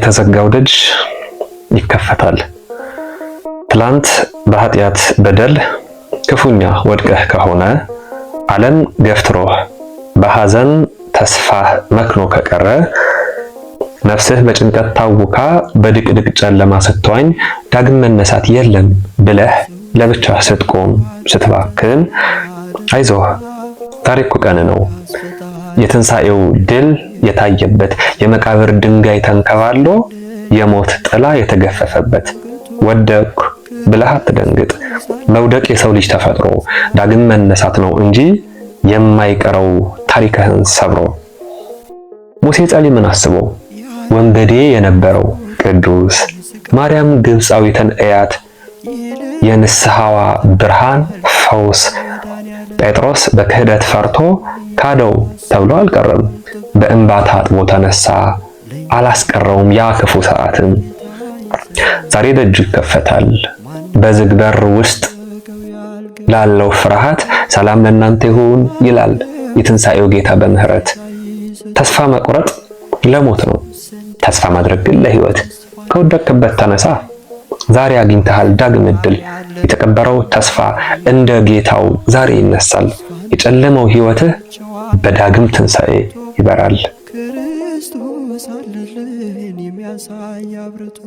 የተዘጋው ደጅ ይከፈታል። ትላንት በኃጢአት በደል ክፉኛ ወድቀህ ከሆነ ዓለም ገፍትሮህ በሐዘን ተስፋህ መክኖ ከቀረ ነፍስህ በጭንቀት ታውካ በድቅድቅ ጨለማ ስትዋኝ ዳግም መነሳት የለም ብለህ ለብቻ ስትቆም ስትባክን አይዞህ ዛሬ እኮ ቀን ነው። የትንሣኤው ድል የታየበት የመቃብር ድንጋይ ተንከባሎ የሞት ጥላ የተገፈፈበት ወደቅኩ ብለህ አትደንግጥ። መውደቅ የሰው ልጅ ተፈጥሮ ዳግም መነሳት ነው እንጂ የማይቀረው ታሪክህን ሰብሮ። ሙሴ ጸሊምን አስቦ ወንበዴ የነበረው ቅዱስ ማርያም ግብፃዊትን እያት የንስሐዋ ብርሃን ፈውስ ጴጥሮስ በክህደት ፈርቶ ካደው ተብሎ አልቀረም። በእንባ ታጥቦ ተነሳ አላስቀረውም ያ ክፉ ሰዓትም። ዛሬ ደጁ ይከፈታል። በዝግ በር ውስጥ ላለው ፍርሃት ሰላም ለእናንተ ይሁን ይላል የትንሣኤው ጌታ በምህረት። ተስፋ መቁረጥ ለሞት ነው፣ ተስፋ ማድረግ ግን ለሕይወት። ከወደቅክበት ተነሳ፣ ዛሬ አግኝተሃል ዳግም ዕድል። የተቀበረው ተስፋ እንደ ጌታው ዛሬ ይነሳል። የጨለመው ሕይወትህ በዳግም ትንሣኤ ይበራል። ክርስቶስ አለልን የሚያሳይ አብርቶ